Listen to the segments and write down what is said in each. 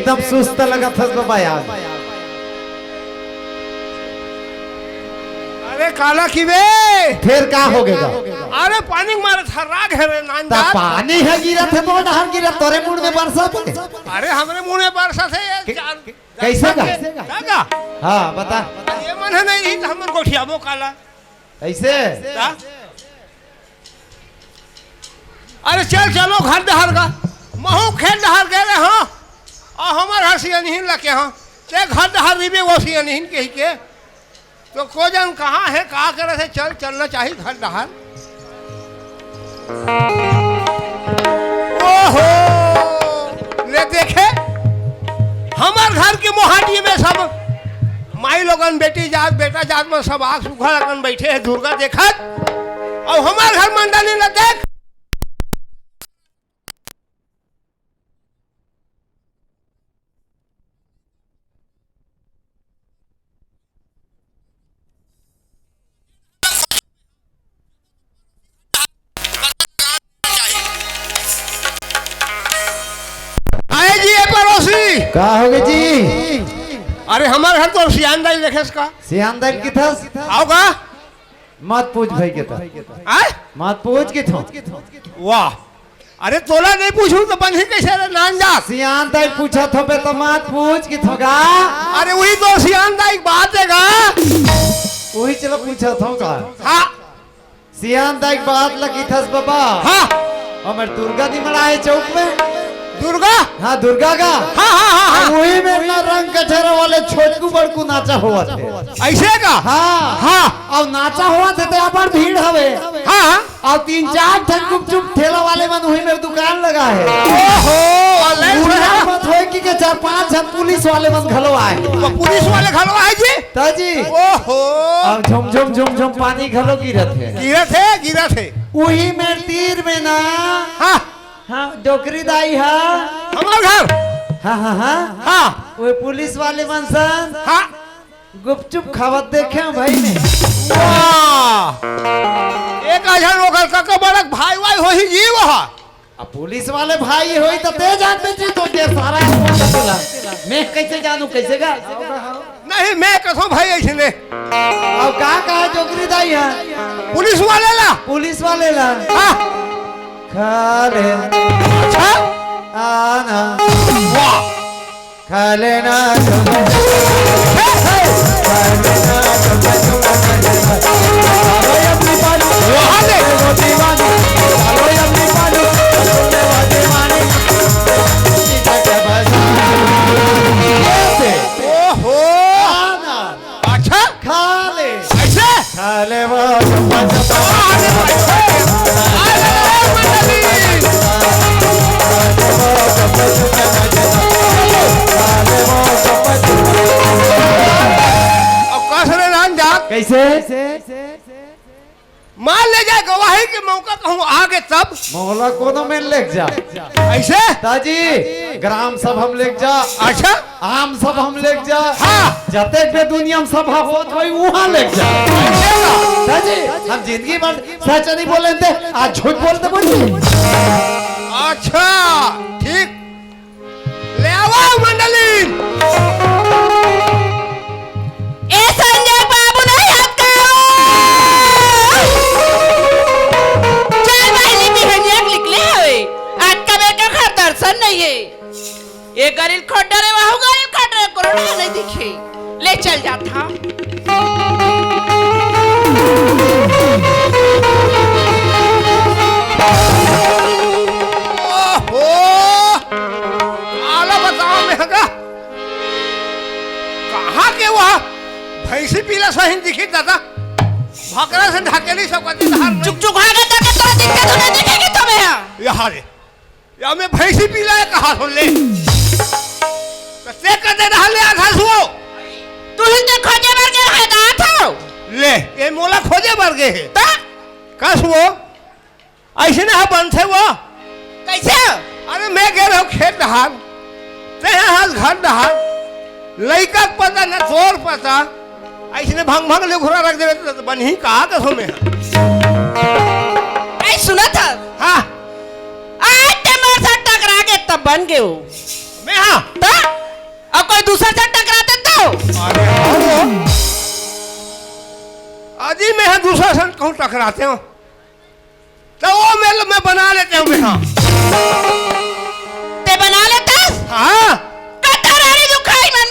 एकदम सुस्त लगा था बाबा यार। अरे काला की बे फिर का हो गया? अरे पानी मारे था राग है रे नान ता पानी है गिरा थे तो डहर गिरा तोरे मुंह में बरसा थे। अरे हमरे मुंह में बरसा थे कैसे का? हाँ बता। ये मन है नहीं तो हमर गोठियाबो काला ऐसे। अरे चल चलो घर डहर का महू खेल डहर गए रे हाँ और हमार हसिया नहीं लगे हाँ ते घर डहर रिबे वो सिया नहीं के ही के तो को जन कहाँ है कहाँ करे थे चल चलना चाहिए घर डहर। ओहो ले देखे हमार घर के मोहाटी में सब माई लोगन बेटी जात बेटा जात में सब आग सुखा लगन बैठे है दुर्गा देखत और हमार घर मंडली न देख। का हो गए जी? अरे हमारे घर तो सियानदाई देखे इसका सियानदाई की था आओगा मत पूछ भाई के था मत पूछ के था। वाह अरे तोला नहीं पूछू तो बंधी कैसे रे नान जा सियानदाई पूछा था बे तो मत पूछ के थोगा। अरे वही तो सियानदाई बात है का वही चलो पूछा था का। हाँ सियानदाई बात लगी था बाबा। हाँ हमारे दुर्गा दी मनाए चौक में दुर्गा। हाँ दुर्गा का। हाँ हाँ हाँ हाँ वही में ना रंग कचरा वाले छोटकू बड़कू नाचा हुआ थे ऐसे का। हाँ हाँ और नाचा हुआ थे तो यहाँ पर भीड़ हवे। हाँ और 3-4 ठन गुपचुप ठेला वाले मन वही में दुकान लगा है। ओहो मत हो कि 4-5 पुलिस वाले मन घलो आए। पुलिस वाले घलो आए जी ताजी। ओहो अब झुम झुम झुम झुम पानी घलो गिरत है गिरा थे वही में तीर में ना। हाँ हाँ डोकरी दाई है हमारे घर। हाँ हाँ हाँ हाँ वो पुलिस वाले मनसन हाँ गुपचुप खावत देखे भाई ने। वाह एक हजार लोग का बड़ा भाई भाई हो ही जी वहाँ अब पुलिस वाले भाई होई तो ते जानते जी तो के सारा मैं कैसे जानू कैसे का नहीं मैं कसम भाई ऐसे ने अब का जोगरी दाई है पुलिस वाले ला हाँ खाले अच्छा आना वाह खाले ना अच्छा खाले ऐसे खाले वो कैसे मान ले जाए गवाही के मौका कहूँ आगे तब मोहला कोनो में लेक जा ऐसे ताजी ग्राम सब हम लेक जा। अच्छा आम सब हम लेक जा। हाँ जते पे दुनिया में सभा होत होई वहां लेक जा। ताजी हम जिंदगी भर सच नहीं बोले थे आज झूठ बोलते बोलिए। अच्छा ठीक ले आओ मंडली। नहीं है ये गरिल खड्डा रे वाहु गरिल खड्डा कोरोना नहीं दिखे ले चल जाता। ओहो आला बताओ मैं का कहाँ के वहाँ भैंसी पीला सही दिखी दादा भकरा से ढकेली सब कति धार चुक चुक भागा तक तो दिक्कत नहीं दिखेगी तुम्हें यहाँ रे या मैं भैंसी पीला है कहाँ सुन ले ते कदे रहा ले आधा सुओ तू ही तो खोजे भर के रहा था ले ये मोला खोजे भर गए है ता कस वो ऐसे ना बन थे वो कैसे। अरे मैं कह रहा हूँ खेत दहार ते हाल घर दहार लइका पता न तोर पता ऐसे भंग भंग ले घुरा रख देवे तो बनही कहाँ कसो में ऐ सुना था हाँ आज ते मेरे साथ टकरा के तब बन गए हो मैं हाँ ता टकराते हो तो वो मैं बना लेते हूँ मैं। हाँ ते बना लेता हाँ कटरारी दुखाई मन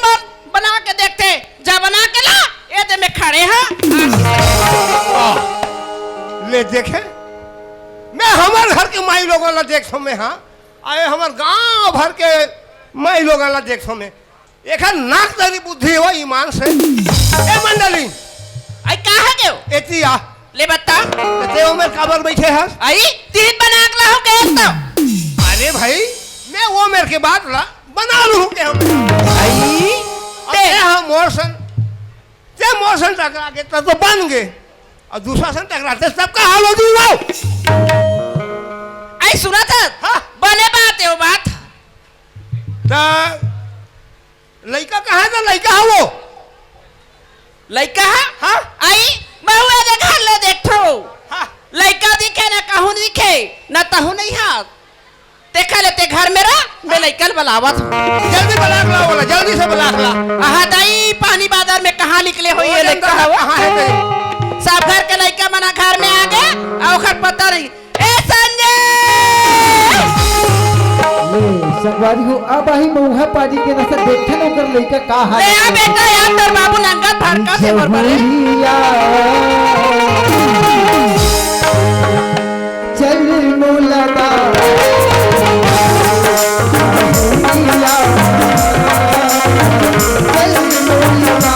बना के देखते जा बना के ला ये ते में खड़े हैं ले देखे मैं हमारे घर के माई लोगों ला देखो मैं। हाँ आए हमारे गांव भर के माई लोगों ला देखो मैं एक नाक तरी बुद्धि हो ईमान से ए मंडली आई कहाँ गयो एतिया ले बता ते मेरे काबर बैठे हैं। आई तीन बना के लाओ के तो अरे भाई मैं वो मेरे के बाद ला बना लूँ के हम आई ते हाँ मोशन टकरा के तो बन गए और दूसरा सन टकराते सबका हाल हो दूंगा। आई सुना था हाँ बने बात है वो बात तो लड़का कहाँ है? तो लड़का है वो लड़का है हाँ आई बहुए दे घर ले देखो हाँ लड़का दिखे ना कहूँ दिखे ना तहु नहीं हाथ देखा लेते घर मेरा मैं लड़का बुलावत जल्दी बलाक ला बोला जल्दी से बलाक ला। आहा दाई पानी बाजार में कहाँ निकले हो ये लड़का है वो कहाँ है तेरी? सब घर के लड़का मना घर में आ गए और खर पता नहीं ए संजय ले संगवारी हो अब आई मऊहा पाजी के नसर देखे न कर लइका का हाल ले आ बेटा यार तेरे बाबू नंगा फड़का से मर पड़े जमुरिया चल नो लगा जमुरिया चल नो लगा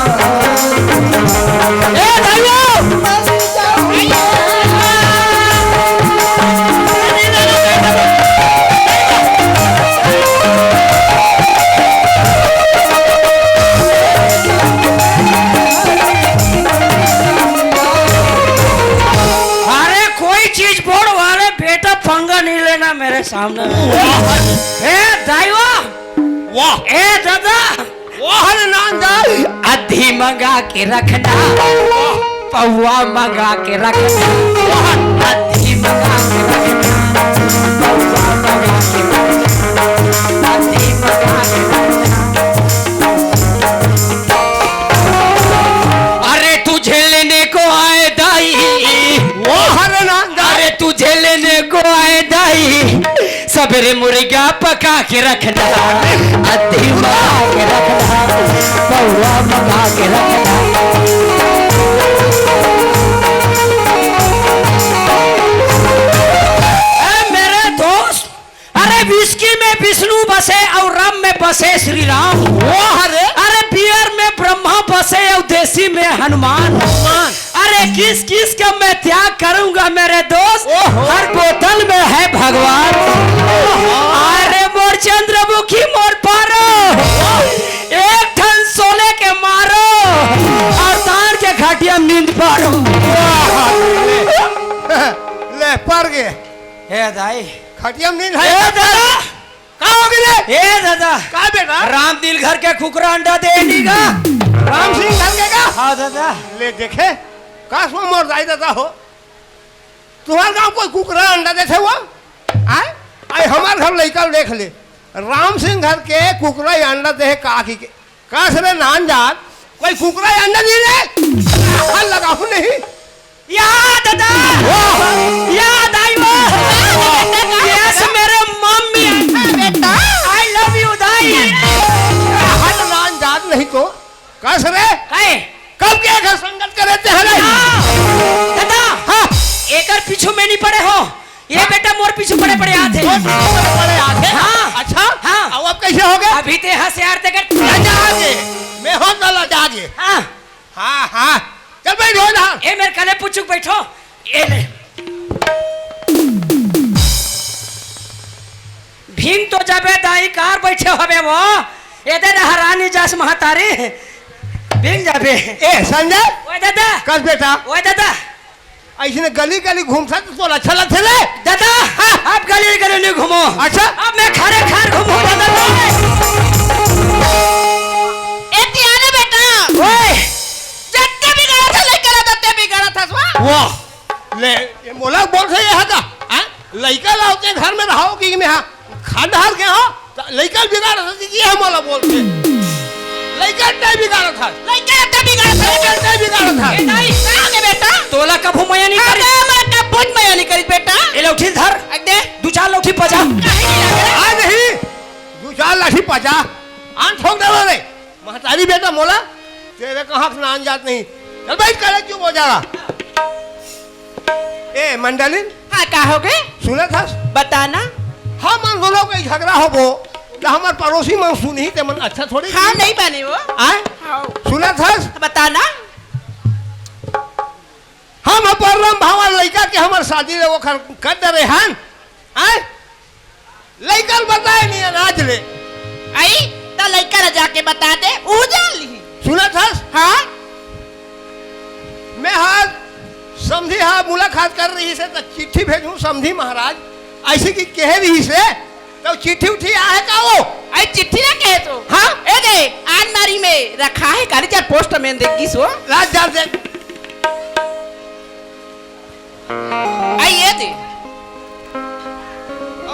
ए भाइयों मर जाऊंगा अरे कोई चीज बोल वाले बेटा पंगा नहीं लेना मेरे सामने। ए दाइवा वाह ए दादा वाह रे नांदा अधी मंगा के रखना पौवा मंगा के रखना अधी मंगा के रखना पौवा मंगा के रखना अधी मंगा के रखना। अरे तुझे लेने को आए दाई वाह रे नांदा अरे तुझे लेने को आए दाई सबरे मुर्गा पका के रखना अधी मंगा के रखना पौवा मंगा के रखना। मेरे दोस्त अरे विस्की में विष्णु बसे और रम में बसे श्री राम अरे बियर में ब्रह्मा बसे और देसी में हनुमान अरे किस किस का मैं त्याग करूंगा मेरे दोस्त हर बोतल में है भगवान। अरे मोर चंद्रमुखी मोर पारो एक ठन सोले के मारो और तार के घाटिया नींद पारो। ले पड़ गए हे दाई खटिया नींद ए है दादा कहाँ हो गए ए दादा का बेटा राम दिल घर के कुकरा अंडा देनी का राम सिंह घर के का हाँ दादा ले देखे काश में मोर जाई देता हो तुम्हारे गांव कोई कुकरा अंडा देते हुआ आए आए हमारे घर लड़का देख ले राम सिंह घर के कुकरा अंडा दे काकी के काश रे नान जात कोई कुकरा अंडा नहीं रे लगाऊ नहीं याद दादा याद आई वो यस मेरे मम्मी बेटा आई लव यू दाई हल नान जात नहीं तो काश रे काहे कब के घर संगत करे थे हले दादा हाँ एकर पीछू में नहीं पड़े हो ये बेटा मोर पीछू पड़े पड़े आते बड़े आगे हाँ अच्छा हाँ अब कैसे हो गए अभी ते हसियार ते कर जागे मैं हो चला जागे हाँ हाँ हाँ चल भाई रो ना ए मेरे कने पुचुक बैठो ए ले भीम तो जबे दाई कार बैठे होबे वो एदे हरानी जास महतारी भीम जाबे ए संजय ओए दादा कस बेटा ओए दादा ऐसे गली गली घूमता तो अच्छा लगता है दादा आप गली गली नहीं घूमो अच्छा अब मैं खारे खार घूमू दादा एती आने बेटा ओए जत्ते भी गड़ा था लेकर आ तत्ते भी गड़ा था स्वा वाह ले ये मोला बोल से ये हका हां लइका लाओते घर में रहो कि में हां खंडहर के हो लइका बिगाड़ सकती है मोला बोल के लड़का नहीं बिगाड़ा था लइका त बिगाड़ लड़का नहीं बिगाड़ा था ए नहीं का के बेटा तोला कभू मया नहीं करी अरे मैं का बुझ में नहीं करी बेटा ए लौठी धर दे 2-4 लौठी पजा काहे नहीं लगे आ नहीं दो चार लाठी पचा आन ठोक दे रे महतारी बेटा मोला तेरे कहाँ ना जात नहीं चल बैठ कर क्यों हो जा रहा ए मंडलिन हां का हो गए सुना था बताना हम मन दोनों का झगड़ा हो वो हमारे पड़ोसी मन सुनी ते मन अच्छा थोड़ी हां नहीं बने वो आए हां सुना था बताना हम अपरम भावा लड़का के हमार शादी रे वो कर दे रहे हैं आए लड़का बताए नहीं अनाज ले आई तो लइका जाके बता दे ऊ जान ली सुना था हां मैं हाँ समझी हाँ मुलाकात कर रही से तो चिट्ठी भेजूं समझी महाराज ऐसे की कह रही से तो चिट्ठी उठी आ है का वो आई चिट्ठी ना कहे तो हां ए दे अलमारी में रखा है काली चार पोस्टमैन देखी सो रात जा दे आई ये दे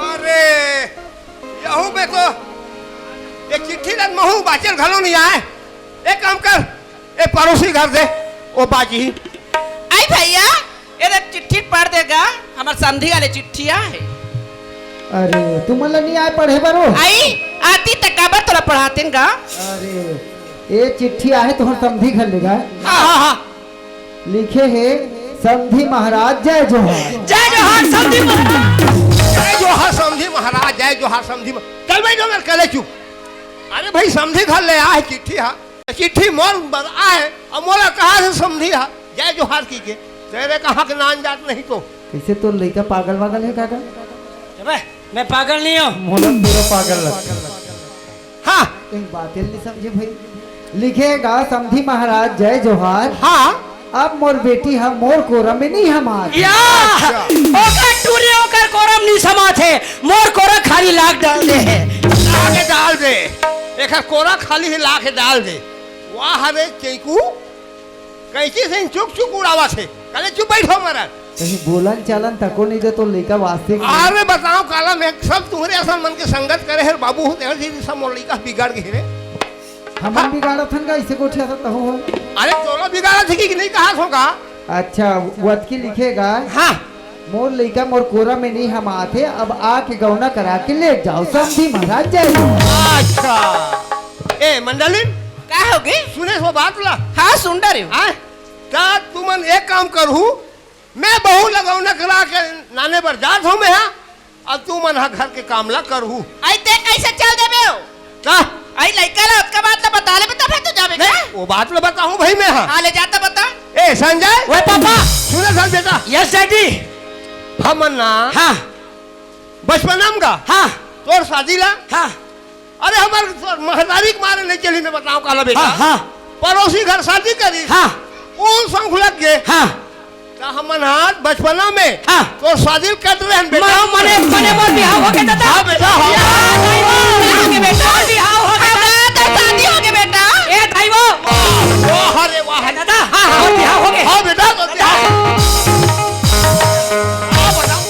अरे यहू में तो ये चिट्ठी रन महू बाचल घलो नहीं आए एक काम कर ए पड़ोसी घर दे वो बाजी आई भैया ये देख चिट्ठी पढ़ देगा हमार समधी वाले चिट्ठिया है अरे तुम मला नहीं आए पढ़े बरो आई आती तकाबर तोरा पढ़ातेगा अरे ये चिट्ठी आए तो हम समधी घर लेगा हां हां हां लिखे है समधी महाराज जय जोहार जय जोहार समधी महाराज जय जोहार समझी महाराज जय जोहार समझी चल भाई जो मैं कले चुप अरे भाई समझी घर ले आए चिट्ठी हा चिट्ठी मोर आए और मोला कहा से समझी हा जय जोहार की के तेरे कहाँ के नान जात नहीं तो कैसे तो लड़का पागल वागल है काका अबे मैं पागल नहीं हूँ मोला पूरा पागल लगता हाँ एक बात नहीं समझे भाई लिखेगा समधी महाराज जय जोहार हाँ अब मोर बेटी हम मोर कोरम में नहीं हमार या ओकर टूरी ओकर कोरम नहीं समा थे मोर कोरा खाली लाग डाल दे लाके डाल दे एक कोरा खाली है लाके डाल दे वाह हरे चैकू कैसी से चुक चुक उड़ावा थे कले चुप बैठो मरा कहीं बोलन चालन तको नहीं दे तो लड़का वास्ते अरे बताओ काला मैं सब तुम्हारे ऐसा मन के संगत करे है बाबू हो तेरे जी सब मोर लड़का बिगाड़ के रे हम बिगाड़ा थन का इसे कोठे आता हो अरे तोला बिगाड़ा थी कि नहीं कहा होगा अच्छा वत की लिखेगा हाँ मोर लड़का मोर कोरा में नहीं हम आते अब आके गौना करा के ले जाओ समधी महाराज जय जोहार। अच्छा ए मंडलिन का हो गए सुने सो बात ला हां सुन रहे हो हाँ ता तुमन एक काम करू मैं बहु लगौना करा के नाने पर जात हूँ मैं हाँ अब तू मन हा घर के काम ला करू आई ते कैसे चल देबे हो का आई लइका ला उसका बात ला बता ले बता फिर तू जाबे नहीं वो बात ला बताऊँ भाई मैं हाँ हां ले जाता बता ए संजय ओए पापा सुने सर बेटा यस डैडी हम ना हाँ बचपन का हाँ तोर शादी ला हाँ अरे हमारे महतारी के मारे नहीं चली मैं बताऊँ काला बेटा हाँ हाँ पड़ोसी घर शादी करी हाँ उन संग लग गए हाँ हमन हाथ बचपना में हाँ तो शादी कर रहे हैं बेटा मने मने मोर बिहाव हो गया दादा हाँ बेटा हाँ आगे बेटा बिहाव हो गया तो शादी हो गई बेटा ए दाइवो वाह रे वाह दादा हाँ बिहाव हो गया हाँ बेटा तो हाँ बताओ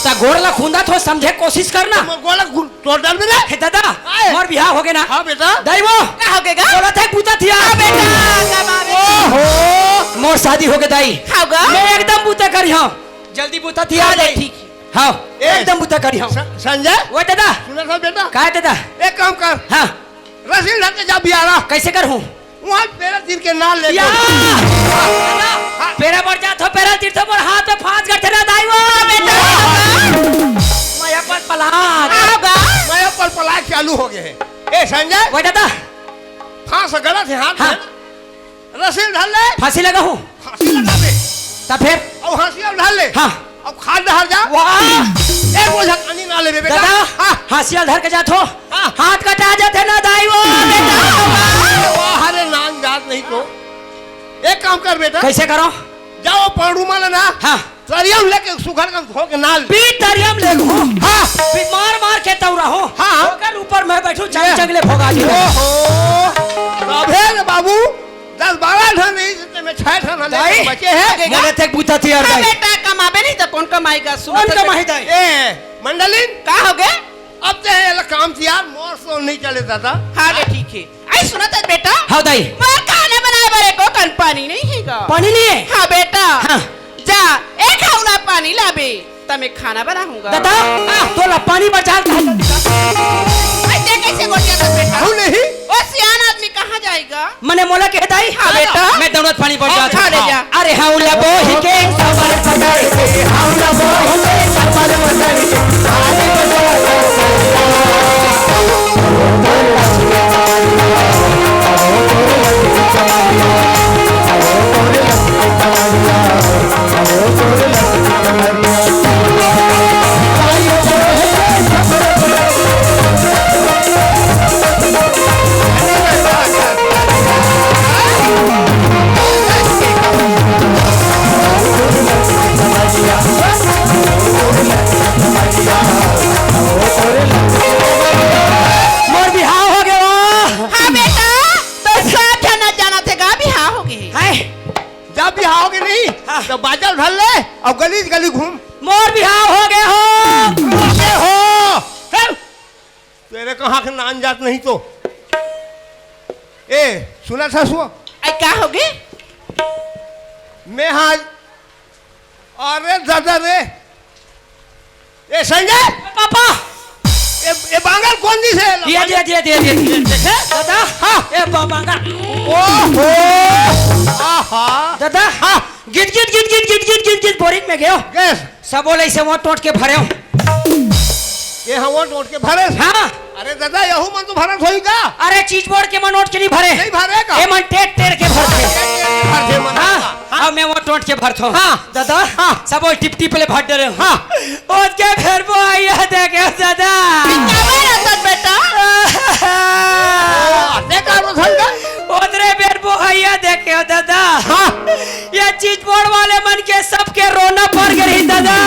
ता गोड़ला खुंदा तो समझे कोशिश करना तुम गोला तोड़ डाल दे हे दादा आए। मोर बिहाव हो गया ना हाँ बेटा दाइवो का हो गएगा बोला था पूता थिया बेटा कमावे ओहो मोर शादी हो गया दाई होगा मैं एकदम बूता करी हूँ जल्दी बूता थिया हाँ, दाई ठीक हाँ ए। एकदम बूता करी हूँ संजय वो दादा सुना था बेटा का है दादा एक काम कर हाँ रसीद ढक के जा बियारा कैसे कर हूँ वहाँ तेरा तीर के नाल ले या हाँ। पेरा बढ़ जा तो पेरा तीर तो मोर हाथ में फांस करते ना दाइवो बेटा माया पर पलाक होगा मैं पर पलाक चालू हो गए हैं ए संजय वो दादा फांस गलत है हाथ हाँ। में रसीद ढाल ले फांसी लगा हूँ फांसी लगा दे तब फिर अब हंसी अब ढाल ले हाँ अब खाद ढाल जा वाह एक बोझा पानी ना ले बेटा दादा हाँ हासियल धर के जात हो हाँ। हाथ कटा जाते ना दाइवो बेटा वाह अरे नाम याद नहीं तो एक काम कर बेटा कैसे करो जाओ पड़ूमा लेना हाँ सरियम लेके सुघर का धो के नाल बीट दरियम ले लूं हाँ बीट मार मार के तौरा हो हाँ। होकर ऊपर मैं बैठूं चंग चंगले भोगा जी ओहो अबे रे बाबू 10-12 ठन नहीं जितने में 6 ठन दाई। बचे हैं मोरे तक बूता थी यार दाई बेटा कमाबे नहीं तो कौन कमाएगा सुन कौन कमाई दाई ए मंडलिन का हो गए अब तो ये काम थी यार मोर सो नहीं चले दादा हाँ रे ठीक है आई सुना था बेटा हाँ दाई मार खाना बनाए बारे को कन पानी नहीं है गा पानी नहीं है हाँ बेटा हाँ। जा एक हाउला पानी लाबे तब मैं खाना बनाऊंगा दादा तो ला पानी बचा ऐसे कैसे गोटिया था बेटा हूँ नहीं ओ सियान आदमी कहाँ जाएगा मने मोला के दाई हाँ बेटा मैं दौड़त पानी बचा खा ले जा अरे हाँ उला बोही के सबर पकड़ के हाँ उला बोही के सबर पकड़ के आने मोर बिहाव हो गया हाँ बेटा तो सब जाना जाना थे गा भी हाँ हो गए हाय जब भी आओगे नहीं तो बाजल धर ले और गली गली घूम मोर बिहाव हो गए हो कैसे हो तेरे कहाँ के नान जात नहीं तो ए सुना था सुआ आई क्या हो गए मैं आज अरे दादा रे ए संजय पापा ए बांगल कौन दी से ये दादा हाँ ए बाबा ओहो आहा दादा हाँ गिट बोरिंग में गयो गैस सब बोले इसे वो टोट के भरे हो ये हम वो नोट के भरे हाँ अरे दादा यहू मन तो भरत होई का अरे चीज बोर्ड के मन नोट के नहीं भरे नहीं भरेगा ए मन टेर के भरते भरते मन हाँ अब मैं वो टोट के भरता हूँ हाँ। दादा हाँ। सब वो टिप टिप ले भर दे रहे हो हाँ। और क्या घर वो आया देखे दादा बेटा आते का रो संजय उधरे बेर वो आया देखे दादा हाँ ये चीज बोर्ड वाले मन के सबके रोना पड़ गई दादा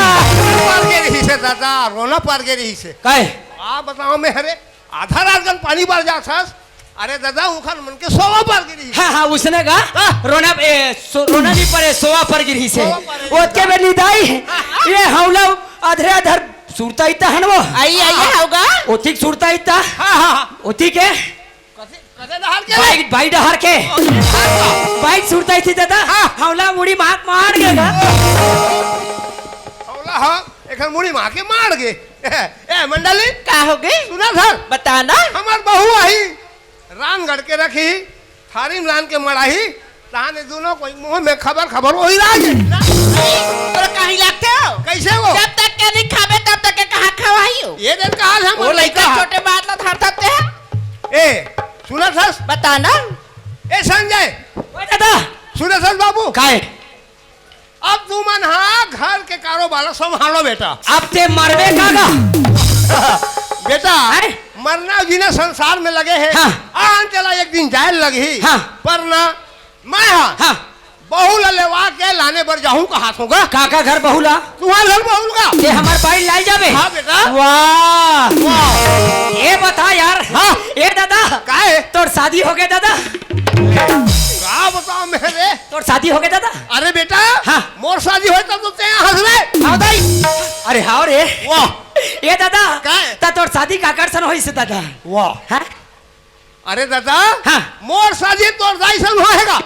पार के रही से दादा रोना पार के रही से काय आ बताओ मैं हरे आधा रात गन पानी बार जा सास अरे दादा उखन मन के सोवा पार के रही हाँ हाँ उसने कहा हाँ। रोना रोना नहीं पड़े सोवा पर गिरी से सोवा पर गिरी। उसके में निदाई ये हौला अधरे अधर सुरता इतना है वो आई आई होगा ओथिक सुरता इतना हाँ हाँ ओथिक है कसे दहाल के बाइक बाइक डहर के बाइक सुरता थी दादा हौला मुड़ी मार मार गया औला हाँ एक मुड़ी मार के मार गे ए मंडली क्या हो गए सुना था बताना हमार बहू आई रान गढ़ के रखी थारी में लान के मड़ाही ताने दोनों कोई मुंह में खबर वही राज तो कहीं लगते हो कैसे वो जब तक के नहीं खावे तब तक के कहाँ खवाई हो ये दिन का हाल है वो लड़का छोटे बात ला धर सकते हैं ए सुना था बताना ए संजय ओए दादा सुना था बाबू काय अब तू मन हाँ घर के कारोबार संभालो बेटा अब ते मरवे कागा बेटा अरे? मरना जीने संसार में लगे हैं हाँ। आन चला एक दिन जायल लगी हाँ। पर ना मैं हाँ हाँ बहू ललेवा के लाने पर जाऊं का हाथों का काका घर बहुला तुम्हारे घर बहू का ये हमार बाइक लाई जावे हाँ बेटा वाह वाह ये बता यार हाँ। ये दादा काहे तोर शादी हो गया दादा का बताओ मेरे तोर शादी हो गया दादा अरे बेटा हाँ। मोर शादी होए तब तो ते हंस रहे आओ दाई अरे हाँ रे वाह ये दादा काय? ता तोर शादी का करसन होई से दादा वाह हाँ अरे दादा हाँ। मोर शादी तो दाइसन होएगा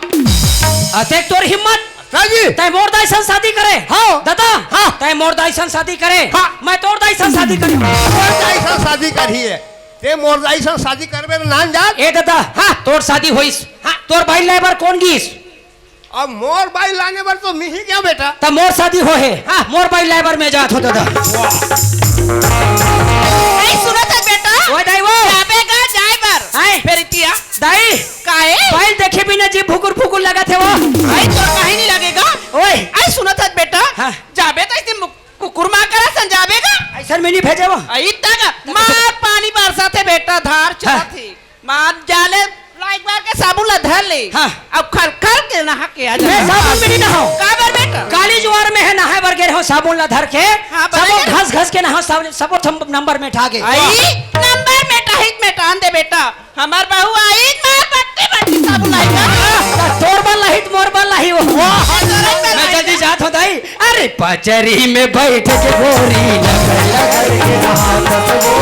अते तोर हिम्मत शादी तय मोर दाइसन शादी करे हाँ। दादा हाँ। तय मोर दाइसन शादी करे हाँ। मैं तोर दाइसन शादी करे मोर दाइसन शादी करी है ते मोर दाइसन शादी करबे ना नान जात ए दादा हाँ तोर शादी होइस हाँ तोर भाई लेबर कौन गीस अब मोर बाई लाने पर तो मिही क्या बेटा तब मोर शादी हो है हाँ मोर भाई लेबर में जात हो दादा नहीं सुना था बेटा ओए दाई वो जाबेगा ड्राइवर आए फिर इतिया दाई काहे भाई देखे बिना जी भुकुर भुकुर लगा थे वो आई तो कहीं नहीं लगेगा ओए आई सुना था बेटा हाँ। जाबे तो इतने कुकुर मार करा सन जाबेगा ऐसा में नहीं भेजे वो आई तक मार पानी बरसा थे बेटा धार चला हाँ। थी मार जाले लाइक बार के साबुन ला धर ले हाँ। अब खर खर के नहा के आ मैं साबुन में नहीं नहाऊं काबर बेटा काली ज्वार में है नहाए बरगे रहो साबुन ला धर के हाँ, सबो बराबर। घस घस के नहाओ सबो नंबर में ठाके आई नंबर में टाहित में टान दे बेटा हमार बहू आई मार पट्टी पट्टी साबुन लाएगा तोर बल लाहित मोर बल लाही वो मैं जल्दी जात हो दाई अरे पचरी में बैठ के गोरी लगड़ के नहात वो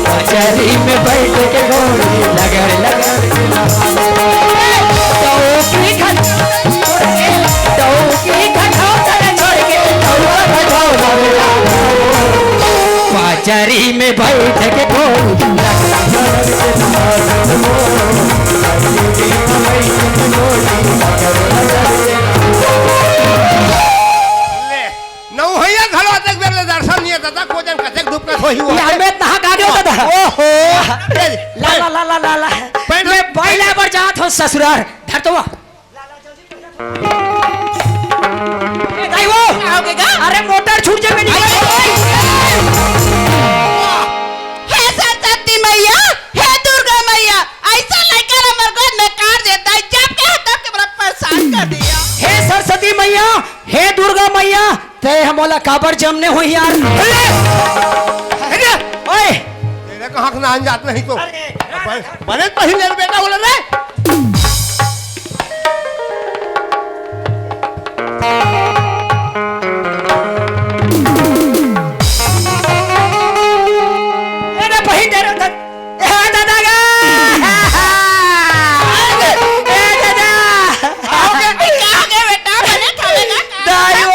पचरी में बैठ के गोरी लगड़ के बैठ के गोली लगला जरर के नारद मोर बैठ के गोली लगला जरर के ले नौहैया घरवा तक बेर ले दर्शन नहीं दादा कोजन कतेक धूप का होई ये हमें नहा का गयो दादा ओहो ला ला ला ला ला ला मैं बैला पर जात हो ससुराल धर तो ए दाई वो आओगे गा? अरे मोटर छूट जाए मेरी हे सरस्वती मैया, हे दुर्गा मैया, ऐसा लेकर हमर गोद में काट देता है, जब के तब के बड़ा परेशान कर दिया। हे सरस्वती मैया हे दुर्गा मैया ते हमोला काबर जमने हो यार ओए तेरे कहां के नाम जात नहीं तो बने पहले बेटा बोले रे अरे बहिन दे दादा गा ए दादा आओगे बेटा, बने खावेगा का? दाइयो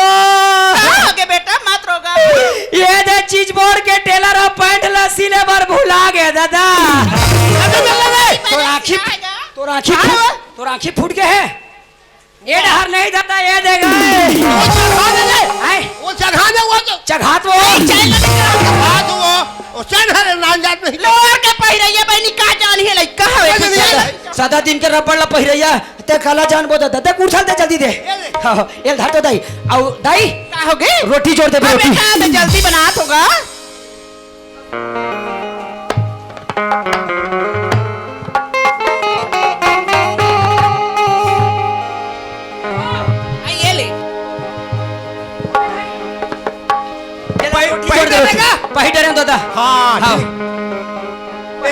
आओगे बेटा, मत रोगा। ये दे चीज बोर्ड के टेलर और पैंट ला सिले बार भुला गए दादा तो आँखी फूट गए है ये डहर नहीं दादा ये देगा वो चढ़ा दे वो तो चघात वो चढ़ा दो वो चढ़ा नाम जात नहीं लोर के पहिरैया बहनी का जान है लइका हवे। सादा दिन के रबड़ ला पहिरैया ते काला जान बोदा दादा कुर्सल दे जल्दी दे हां ये धर तो दाई आओ दाई का होगे? रोटी जोड़ दे अबे रोटी बेटा, तो जल्दी बनात होगा। ये ले पही डरे दादा हाँ हाँ ए,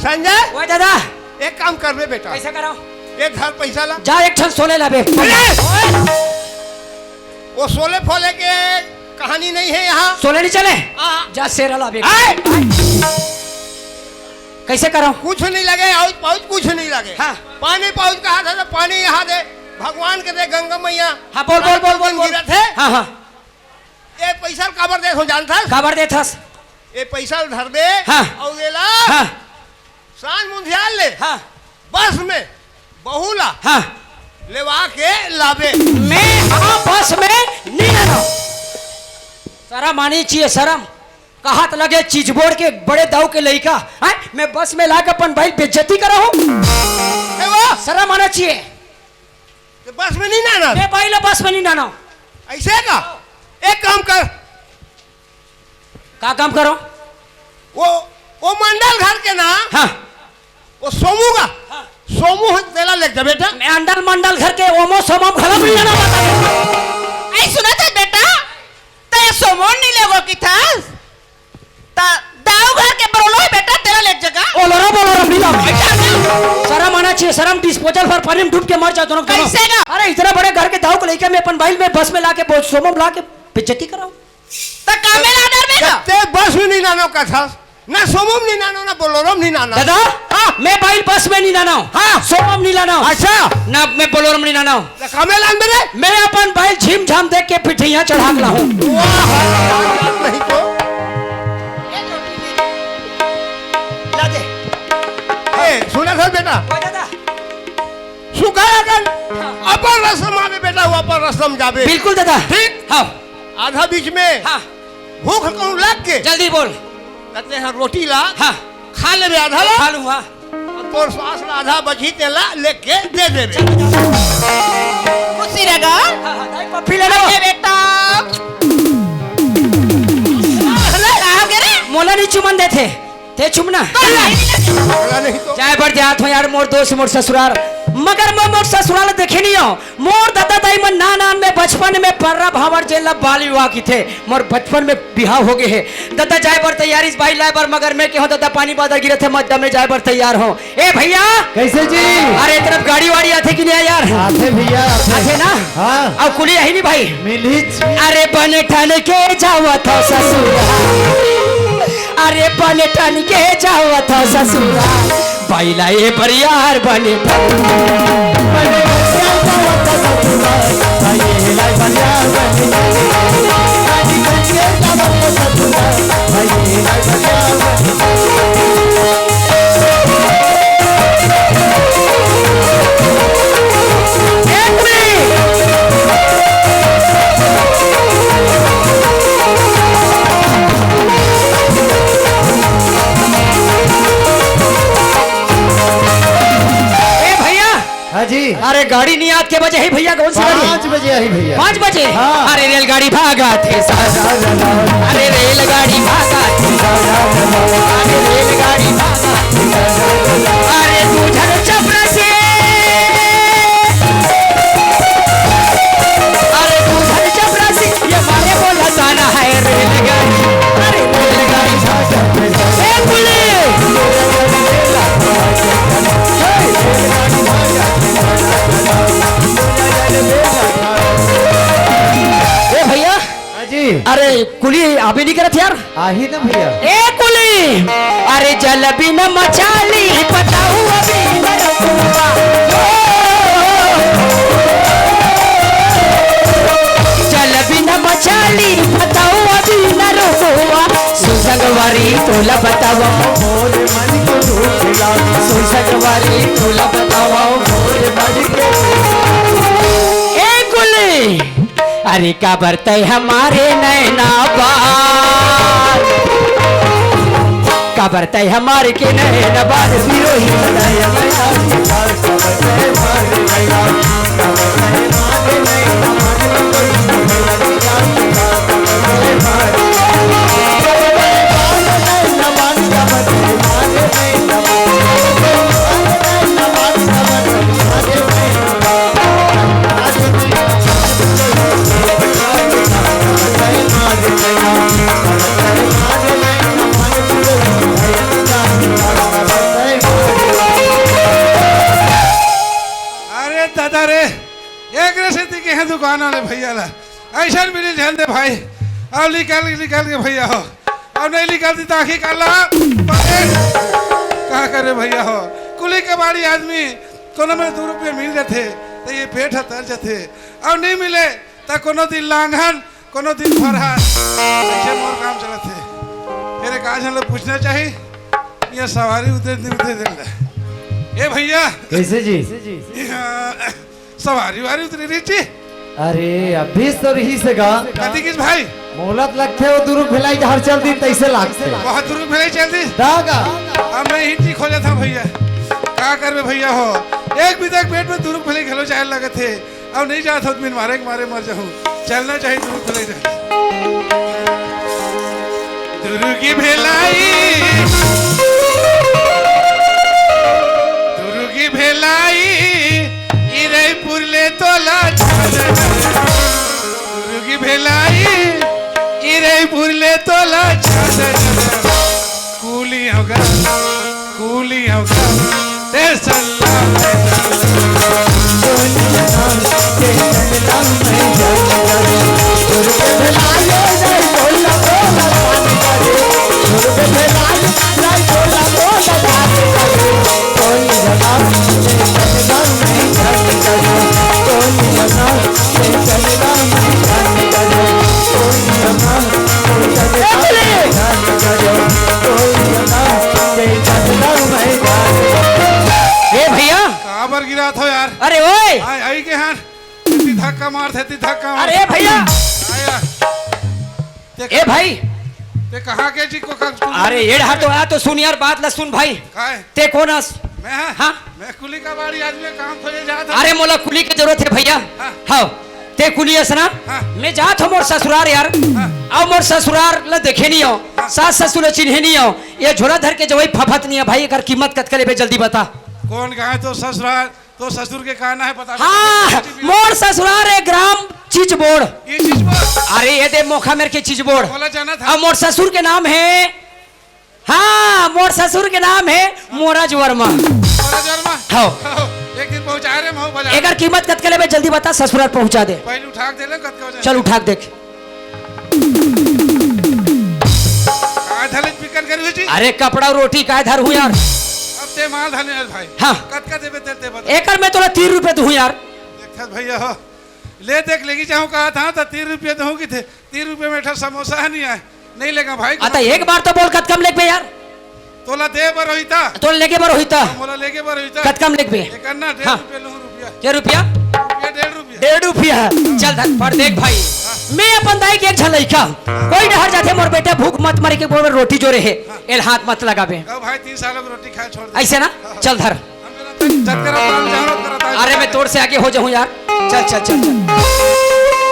संजय ओए दादा एक काम कर ले बेटा कैसे कराओ एक घर पैसा ला जा एक ठन सोले लाबे वो सोले फोले के कहानी नहीं है यहाँ सोले नहीं चले जा शेरा लाबे कैसे कराओ कुछ नहीं लगे और पाउच कुछ नहीं लगे हाँ। पानी पाउच कहा था तो पानी यहाँ दे भगवान के दे गंगा मैया हाँ बोल बोल बोल बोल बोल गिरत है हाँ हाँ ये पैसा काबर दे हो जानता है? खबर दे थस ये पैसा धर दे हाँ। और ले ला हाँ सांझ मुंधियाल ले हाँ बस में बहुला हाँ लेवा के लावे मैं हाँ बस में नहीं रहना शरम आनी चाहिए शरम कहा तो लगे चीज बोर्ड के बड़े दाव के लड़का है मैं बस में लाकर अपन भाई बेइज्जती करा हूँ ए वो शरम आना चाहिए तो बस में नहीं ना मैं भाई ला बस में नहीं नाना ऐसे का एक काम कर का काम करो वो मंडल घर के ना हाँ वो सोमू का सोमू तेला ले जा बेटा मैं अंडल मंडल घर के ओमो सोमो खड़ा नहीं जाना बता ऐ सुना था बेटा, ते सोमोन नहीं लेगो की था ता दाऊ घर के बरोलो है बेटा, तेरा ले जगह बोलो मिला शर्म आना चाहिए शर्म डिस्पोजल पर पानी में डूब के मर जाओ दोनों कैसे ना? अरे इतना बड़े घर के दाव को लेकर मैं अपन भाई में बस में लाके सोमो ला के बेइज्जती कराऊं ता कामे ना डर में ना ते बस में नहीं नानो का था ना सोमम नहीं नानो ना बोलोरम नहीं नाना दादा हाँ मैं भाई बस में नहीं लाना हूँ हाँ सोमम नहीं लाना हूँ अच्छा ना मैं बोलोरम नहीं लाना हूँ तो कामे लान मेरे मैं अपन भाई झीम झाम देख के पिठिया चढ़ा ला हूँ नहीं तो ला दे ए सुना था बेटा दादा सुखा अगर अपर रसम आवे बेटा वो अपर रसम जावे बिल्कुल दादा ठीक हाँ आधा बीच में हाँ भूख कहूँ लग के जल्दी बोल कहते हैं रोटी ला हाँ खा ले आधा ला खा लूंगा और तोर श्वास ला आधा बची ते ला लेके दे दे खुशी रहेगा। पप्पी ले लो अरे बेटा आओगे रे मोला नहीं चुमन देते ते चुमना नहीं तो चाहे बढ़ जात हो यार मोर दोस्त मोर ससुराल मगर मैं मोर ससुराल देखे नहीं हो मोर दादा दाई मन नान में बचपन में पर्रा भावर जेल बाल विवाह की थे मोर बचपन में बिहाव हो गए है दादा जाए बर तैयारी इस भाई लाए बर मगर मैं क्यों दादा पानी बादल गिरे थे मत में जाए बर तैयार हो ए भैया कैसे जी अरे तरफ गाड़ी वाड़ी आते कि नहीं यार आते भैया आते ना हाँ अब कुली यही नहीं भाई मिलिच अरे बने ठन के जावा था ससुराल अरे बने ठन के जावा था ससुराल बैला ए बरियार बने भाई हाँ जी अरे गाड़ी नहीं आत के बजे है भैया कौन सी गाड़ी 5 बजे आई भैया 5 बजे हाँ। अरे रेलगाड़ी भागा थे अरे रेलगाड़ी भागा थे अरे रेलगाड़ी भागा अरे तुझर चपरा से अरे तुझर चपरा से ये मारे बोला जाना है रेलगाड़ी अरे रेलगाड़ी भागा ए पुलिस ए भैया हाँ जी अरे कुली अभी नहीं करत यार आही ना भैया ए कुली अरे जल बिन मचाली पताऊ अभी न रखूंगा जल बिन मचाली पताऊ अभी न रखूंगा सुसंगवारी तोला बतावा मोर मन को रूठला सुसंगवारी तोला बतावा मोर मन के ए कुली अरे का बरते हमारे नैना बार का बरते हमारे के नैना बार सिरोही नया नया सितार सब से मार गया सब से मार नहीं मार कोई नया नया सितार सब से मार अरे दादा रे एक रसीदी के हैं दुकान वाले भैया ला ऐसा मिली ध्यान दे भाई अब निकाल के भैया हो अब नहीं निकालती तो आखिर काला कहा करे भैया हो कुली के बाड़ी आदमी कोनो में 2 रुपये मिल जाते तो ये पेट हतर जाते अब नहीं मिले तो कोनो दिन लांघन कोनो दिन फरहान ऐसे मोर काम चलते फिर एक आज हम लोग पूछना चाहिए ये सवारी उतरे दिल ए भैया कैसे जी सवारी वारी उतरी रही थी अरे अभी तो रही से गा कदी किस भाई मोहलत लगते हो दूर भेलाई हर चल दिन तैसे लागते बहुत दूर भेले चल दी दागा अब मैं हिंदी खोजा था भैया क्या करबे भैया हो एक भी तक पेट में दूर भेले खेलो चाहे लगे थे अब नहीं जाता हो बिन मारे के मारे मर जाऊं चलना चाहिए दूर भेले दूर की भेलाई दूर की भेलाई इरईपुर ले तोला दूर की भेलाई इरईपुर ले तोला कूली होगा ते काबर गिरा था यार अरे ओए आई के हाथ इतनी धक्का मार अरे भैया आया ए भाई ते कहा के जी को अरे ये रहा तो आया तो सुन यार बात ला सुन भाई काय ते कोनस मैं हाँ मैं कुली का बाड़ी आदमी काम खोजे जा था अरे मोला कुली की जरूरत है भैया हाँ। हाँ ते कुली असना हाँ। मैं जात हो मोर ससुरार यार हाँ। अब मोर ससुरार ला देखे नहीं हो हाँ। सास ससुर चिन्हे नहीं हो ये झोला धर के जवाई फफत नहीं है भाई अगर कीमत कत करे बे जल्दी बता कौन कहा तो ससुराल तो ससुर के कहना है पता हाँ मोर ससुरार है ग्राम चीज बोर्ड ये चीज बोल अरे ये दे मोखा मेरे के चीज बोर्ड बोला जाना था अब मोर ससुर के नाम है हाँ मोर ससुर के नाम है मोराज वर्मा बोला जरमा हाँ एक दिन पहुंचा रहे मऊ बाजार अगर कीमत कत करे बे जल्दी बता ससुराल पहुंचा दे पहले उठा के दे ले कत का चल उठा के देख का धलित पिकन करी हुई जी अरे कपड़ा रोटी काय धर हूँ यार अब ते माल धने भाई हाँ। कत का देबे ते बता एकर में तोला 3 रुपए दूँ यार देखत भैया हो ले देख लेगी चाहूँ कहा था तो 3 रुपये दूँ की थे 3 रुपये में एक समोसा है नहीं आए नहीं लेगा भाई आता एक बार तो बोल कत कम लेक पे यार तोला दे बर होईता तो लेके बर होता मोला लेके बर होईता कत कम लेक पे एक अन्ना 1.5 हाँ। रुपया लूं रुपया क्या रुपया रुपया 1.5 रुपया 1.5 रुपया चल धक पढ़ देख भाई मैं अपन दाई के एक झलैका कोई डहर जाते मोर बेटे भूख मत मरे के बोल रोटी जो रहे एल हाथ मत लगाबे कहो भाई 3 साल की रोटी खाए छोड़ दे ऐसे ना चल धर जब तेरा काम जानो तेरा अरे मैं तोड़ से आगे हो जाऊं यार चल चल चल चल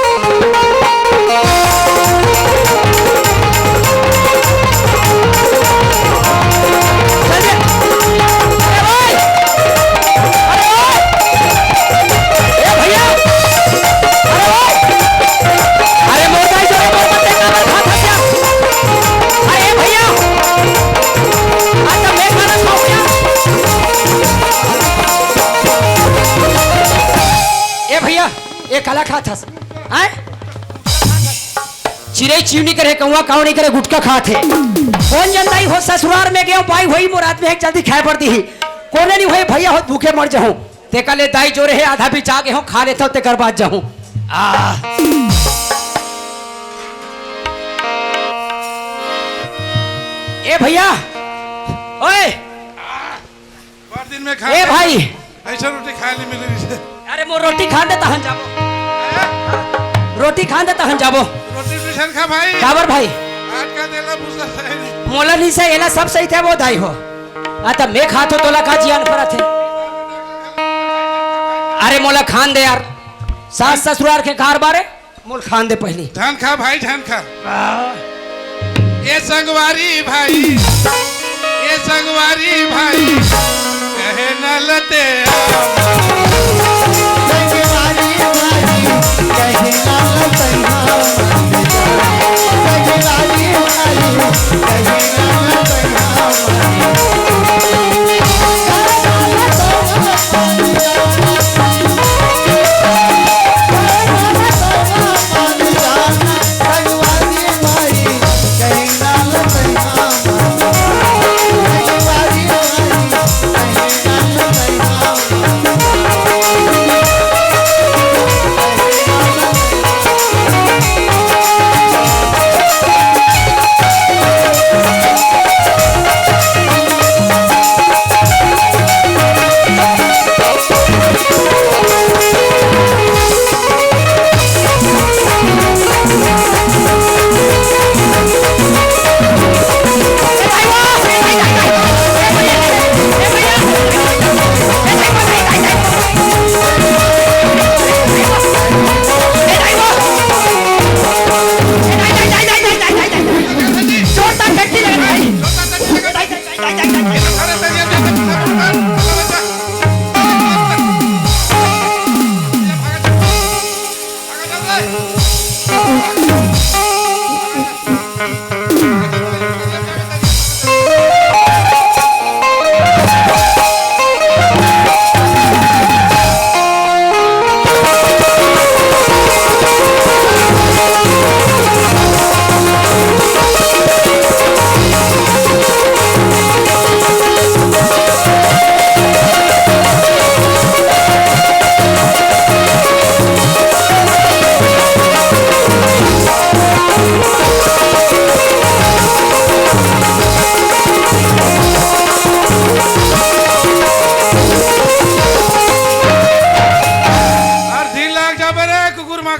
चल दे। अरे भाई! अरे भाई! ए भैया! अरे भाई! अरे मोटा ही जो है, मोर मत देखना, मैं खा क्या? अरे भैया! आज तो मैं खाना खाऊं क्या? ए भैया ए काला खा था हैं चिड़ै चिवनी करे कौवा काव नहीं करे गुटका खाते कौन जनताई हो ससुराल में गयो पाई होई मुराद में एक जल्दी खाए पड़ती ही कोने नहीं होई भैया हो भूखे मर जाऊं ते कले दाई जोरे है आधा भी चागे हो खा लेता ते कर बात जाऊं ए भैया ओए बार दिन में खा ए भाई ऐसा रोटी खाए नहीं मिल रही अरे मो रोटी खा दे तहन जाबो रोटी खा दे तहन जाबो रोटी ट्यूशन खा भाई काबर भाई आज का देला भूसा सही नहीं मोला नहीं से एला सब सही थे वो दाई हो आता मैं खातो तोला का जियान पर थे अरे मोला खान दे यार सास ससुराल के कार बारे मोल खान दे पहली धान खा भाई धान खा ये संगवारी भाई ये संगवारी भाई कहे न लते संगवारी भाई कहे ना लतैया संगवारी भाई कहे ना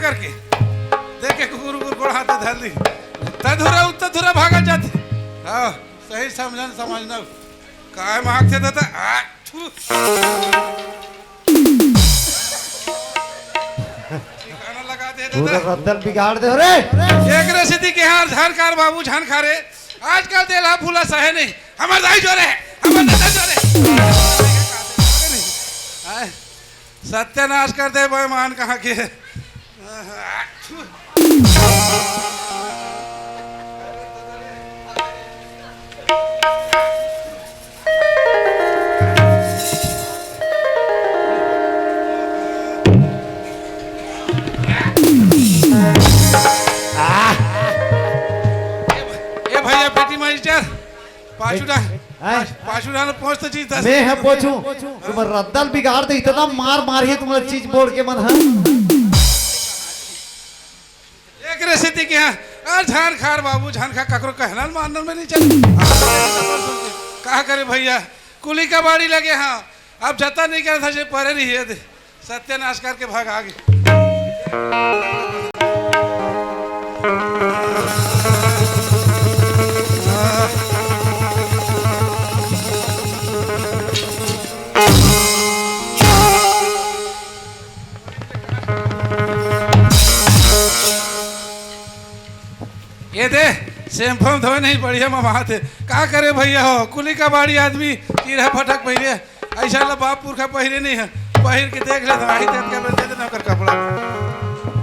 करके देखे कुकुर गोड़ हाथ धर ली तधुरा उत्तर धुरा भागा जाते हाँ सही समझना काय मांगते देता लगा दे पूरा रद्दल बिगाड़ दे रे एक रसीदी के हार झानकार बाबू झानखारे आजकल देला फूला सहे नहीं हमार दाई जोरे हमार दादा जोरे सत्यानाश कर दे बेईमान कहाँ के भैया बेटी मास्टर पाशुड़ा ने पहुंचते चीज मैं है पूछूं तुम रद्दल बिगाड़ दे इतना मार मार है तुम्हारा चीज बोल के मन है एक रेसिपी के यहाँ झानखार बाबू झानखा ककरो कहना मानना में नहीं चल कहा करे भैया कुली का बाड़ी लगे हाँ अब जता नहीं करे था जे परे रही है सत्यानाश करके भाग आगे ये दे शैम्पू धोए नहीं बढ़िया मामा थे का करे भैया हो कुली का बाड़ी आदमी कीड़ा फटक पहिरे ऐसा ला बाप पुरखा पहिरे नहीं है पहिर के देख ले दवाई दे के दे देना कर कपड़ा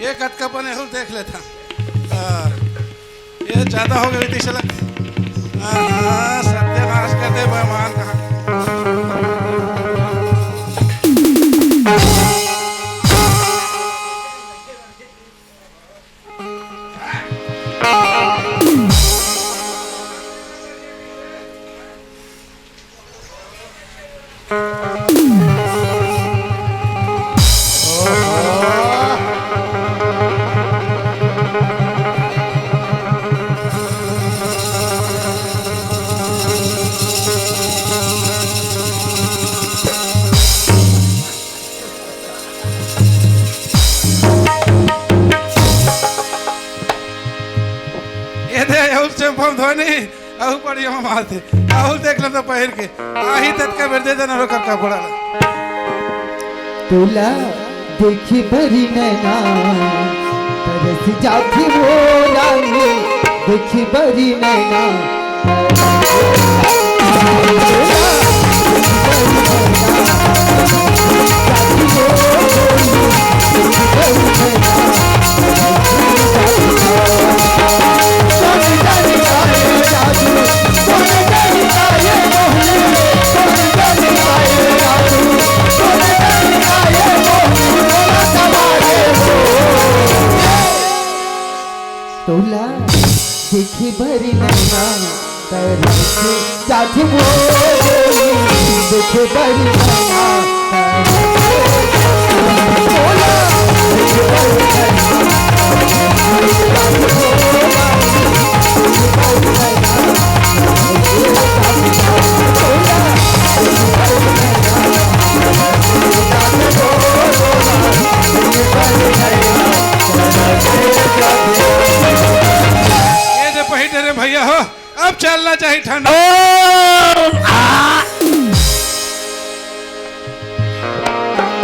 ये कटका बने हो देख लेता ये ज्यादा हो गई थी चला सत्यानाश कर दे मेहमान कहाँ देख लो पहिर के आही तक का बेर दे देना रोकर का पड़ा तुला देखी भरी नैना तरस जाती वो रानी देखी भरी नैना तोला देखी भरी नैना तरस जाती वो देखी भरी नैना तोला देखी भरी भैया हो अब चलना चाहिए ठंडा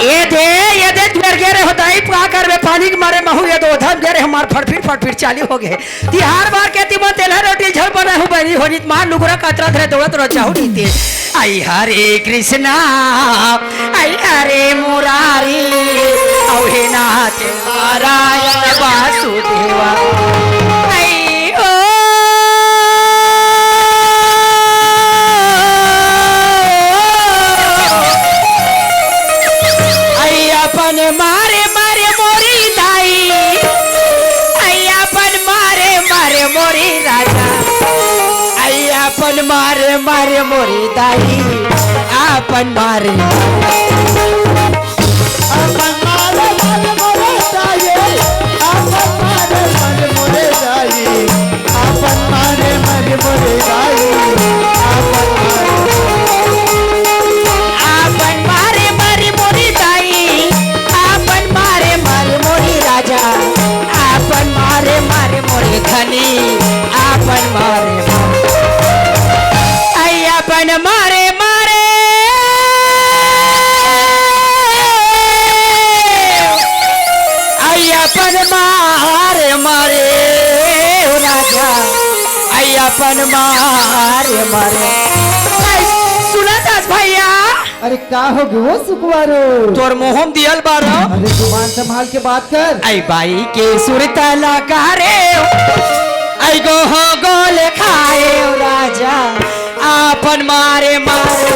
ये दे मेरे गेरे होताई का करबे पानी के मारे महू ये दो धम गेरे हमार फटफिर चालू हो गए तिहार बार के तिमा तेला रोटी झल बना हूं बनी होनी मान लुगरा कातरा धरे दौड़त रो चाहू नीते आई हरे कृष्णा आई हरे मुरारी औ हे नाथ नारायण वासुदेवा मारे मारे मोरी दाई अय्यापन मारे मारे मोरी राजा अय्यापन मारे मारे मोरी दाई आपन मारे अपन मारे मारे मोरे दाई अपन मारे मारे मोरे दाई अपन मारे मारे मोरे दाई आपन मारे मारे मोरी दाई आपन मारे मारे मोरी राजा आपन मारे मारे मोरी धनी आपन मारे अय्यापन मारे मारे अय्यापन मारे मारे राजा अय्यापन मारे मारे सुना दास भैया अरे का हो गयो वो सुकुवारो? तोर मोहम दियल बारो। अरे जुबान संभाल के बात कर। आई बाई के सुरतला कारे आई गो हो गोल खाए राजा आपन मारे मारे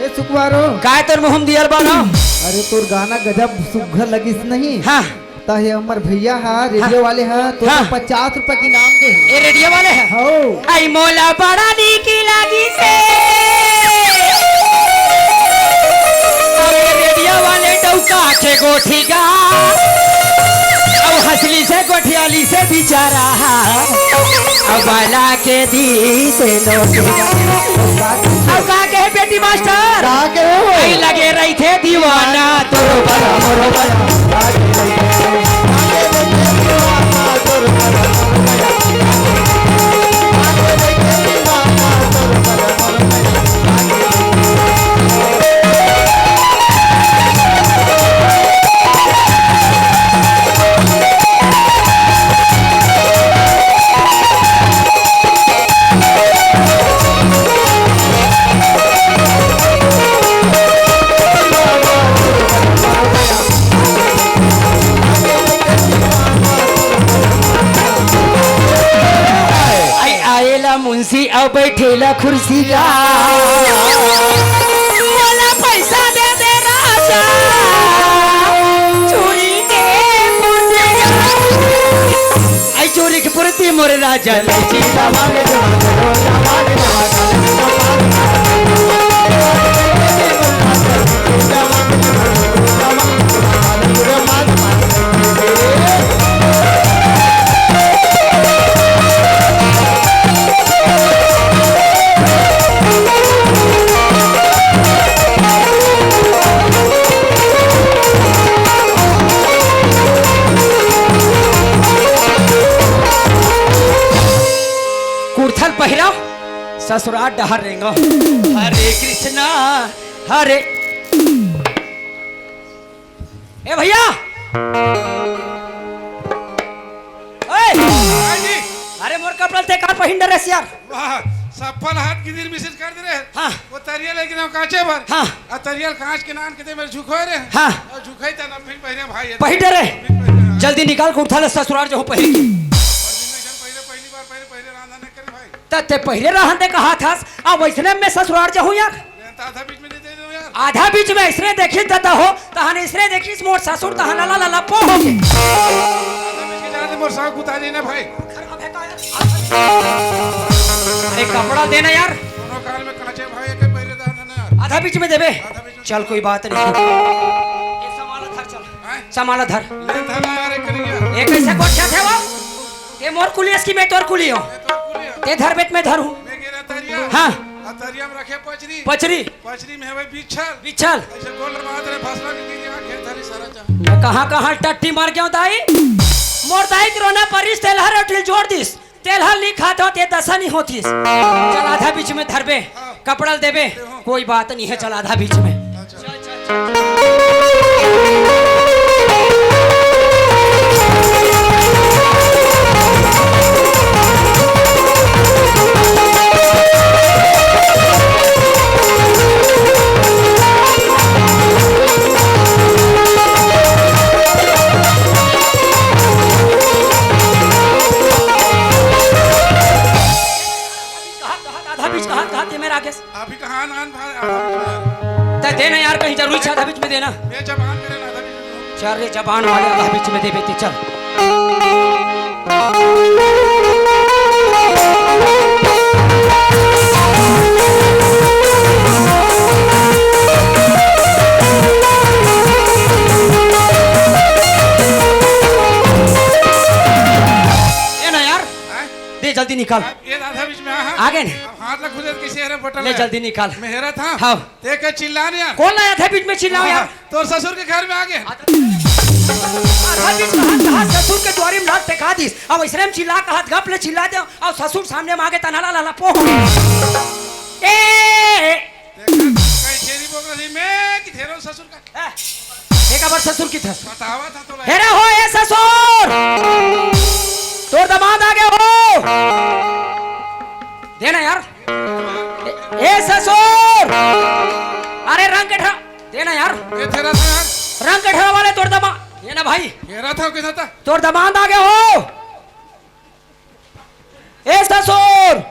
ए सुकुवारो, काय तोर मोहम दियल बारो। अरे तोर गाना गजब सुघर लगिस नहीं? हाँ ताहे हमर भैया हा रेडियो वाले हा तो हाँ। 50 रुपए की नाम दे। ए रेडियो वाले है। हो आई मोला बड़ा नीकी लागी से अब ये रेडियो वाले डौका के गोठी गा अब हंसली से गोठियाली से बिचारा अब बाला के दी से नोटी अब का के बेटी मास्टर का के हो? आई लगे रही थे दीवाना तोरो बड़ा मोरो बड़ा मुंशी अब बैठेला कुर्सी का बोला पैसा दे दे राजा चोरी के पुर्जे आई चोरी के पुरती मोरे राजा लची पहिरा ससुराल डहर रेंगा हरे कृष्णा हरे ए भैया अरे मोर कपड़ा ते कार पहिन ड्रेस यार वाह सफल हाथ गिदिर मिसिल कर दे रे। हाँ वो तरिया लेकिन हम कांचे पर हाँ आ तरिया कांच के नान के दे मेरे झुकोए रे। हाँ और झुकाई त ना फिर पहिरे भाई पहिन रे जल्दी निकाल के उठा ले ससुराल जो पहिन पहली बार पहले रांधा ने करे भाई ते पहले रहन दे कहा था अब वैसने में ससुराल जो हूं यार आधा बीच में दे दो यार आधा बीच में इसने देखी तता हो तहन इसने देखी मोर ससुर तहन ला ला ला पो हो के आधा बीच के जाते मोर साग कुता देना भाई। अरे कपड़ा देना यार दोनों काल में कांचे भाई के पहले दाना ना यार आधा बीच में देबे आधा बीच में चल कोई बात नहीं ये संभाला धर चल हैं? संभाला धर ले धना यार करिया ये कैसे गोठा थे वो ते मोर कुलियस की मैं तोर कुली हो ये तो कुलिया ते धर बेट में धरू मैं गेरा तरिया हाँ तरिया में रखे पचरी पचरी पचरी में है भाई बिछल बिछल ऐसे गोल मार दे फसला की खेत थाली सारा जा कहाँ कहाँ टट्टी मार के दाई मोर दाई कोरोना परिस तेलहर उठल जोड़ दिस तेलहर लिखा तो ते दसा नहीं होतीस चल आधा बीच में धरबे कपड़ा देबे कोई बात नहीं है चल आधा बीच में अभी कहां नान भाई ते देना यार कहीं जरूरी है आधा बीच में देना मैं जबान करे ना अभी चल रे जबान वाले आधा बीच में दे बेटी चल ये ना यार दे जल्दी निकाल ये आगे ने अब हाथ लग खुदे कैसे हरे बटन ले जल्दी निकाल। मेहरा था हाँ। ते के चिल्लाने यार कौन आया था बीच में चिल्लाओ यार। तो ससुर के घर में आ गए आधा बीच में हाथ ससुर के द्वारी में लात टेका दीस। अब इसने चिल्ला का हाथ गप ले चिल्ला दे और ससुर सामने में आगे तनाला लाला पो ए कई छेरी बोकरा थी मैं कि थेरो ससुर का एक बार ससुर की था बतावा था तो हेरा हो ए ससुर तोर दामाद आगे हो देना यार ए ससुर अरे रंग के ठा देना यार ये थेरा था यार रंग के ठा वाले तोर दामाद ये ना भाई घेरा था किधर था तोर दामाद आगे हो ए ससुर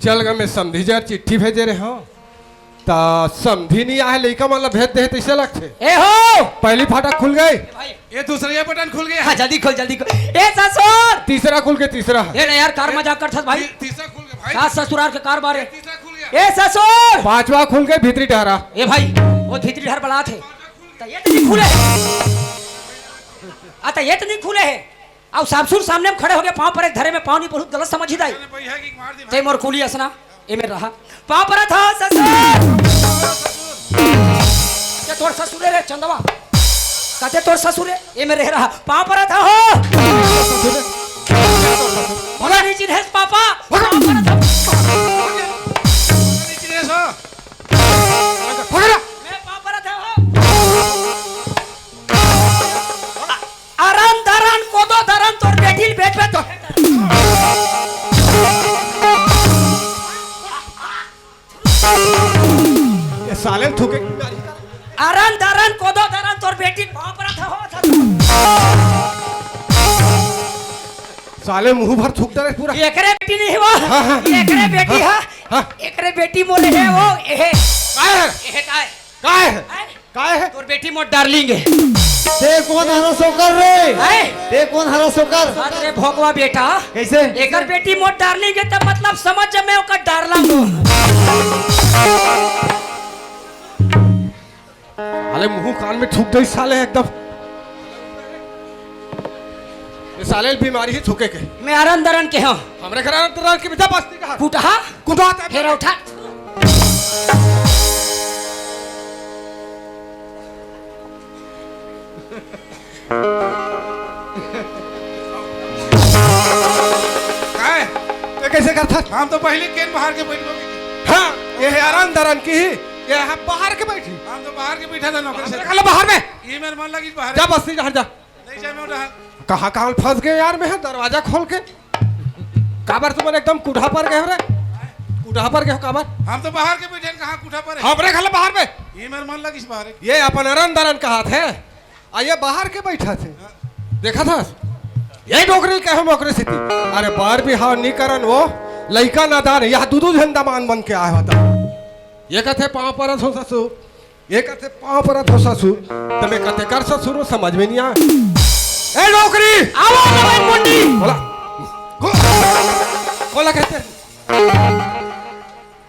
चल गए मैं समझी जर चिट्ठी भेजे रहे हो ता समझी नहीं आए लड़का मतलब भेज दे ऐसे लगते ए हो पहली फाटक खुल गई ये दूसरा बटन खुल गया हाँ जल्दी खोल ए ससुर तीसरा खुल के तीसरा ये ना यार कार मजाक कर भाई तीसरा खुल गया भाई सास ससुराल के कार बारे तीसरा खुल गया ए ससुर पांचवा खुल गए भीतरी डहरा ए भाई वो भीतरी ढर बला थे तो ये तो नहीं खुले आता ये तो नहीं खुले है अब सासुर सामने में खड़े हो गए पांव पर एक धरे में पानी बहुत गलत समझ ही दाई भैया की मार दी ते मोर कुली असना ए में रहा पांव पर था ससुर के तोर ससुर रे चंदवा कहते तोर ससुर ए में रह रहा पांव पर था हो भला नहीं चिन्ह पापा पांव पर था नीचे सो मैं पांव पर था हो आराम दरान कोदो दरान तोर बेटिल बेट में तो ये साले थूके आराम दरान कोदो दरान तोर बेटिल पांव पर था हो साले मुंह भर थूक दे पूरा एकरे बेटी नहीं वो एकरे बेटी है एकरे बेटी मोले है वो एहे काय है काय है तोर बेटी मोर डार्लिंग है ते कौन हरा सोकर रे है ते कौन हरा सोकर अरे भोगवा बेटा कैसे एकर बेटी मोर डार्लिंग है त मतलब समझ मैं ओकर डार्लिंग हूं साले मुंह कान में थूक दे साले एकदम ये साले बीमारी ही थूके के मैं आराम दरन के हूं हमरे घर तरह की बिता बस्ती का कुटहा कुदा फेर उठा काय ये कैसे करता हम तो पहले केन बाहर के बैठ गए हाँ ये है आराम दरन की ही ये है बाहर के बैठी हम तो बाहर के बैठा था नौकरी से कल बाहर में ये मेरे मन लगी बाहर जा बस्ती जा जा नहीं जाए मैं उठा कहाँ कहाँ फंस गए यार मैं दरवाजा खोल के काबर तुम एकदम कुढ़ा पर गए हो रे कुढ़ा पर गए हो काबर हम तो बाहर के बैठे कहाँ कुठा पर है हमरे घर बाहर में ये मेरे मन लगी बाहर ये अपन अरन दरन कहा थे आ ये बाहर के बैठा थे देखा था ये नौकरी कहो नौकरी से थी अरे बार भी हाँ नहीं करन वो लड़का नादान यहाँ दूधू झंडा मान बन के आया होता ये कहते पाँव परत हो ससुर ये कहते पाँव परत हो ससुर तमें कहते कर ससुर समझ में नहीं आया ए नौकरी आओ नवाई मुंडी बोला बोला कहते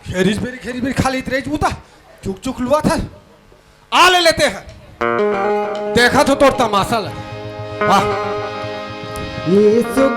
खेरी बेरी खाली इतने जूता चुक चुक लुआ था आ ले लेते हैं देखा तो तोर तमाशा लगा वाह ये सुख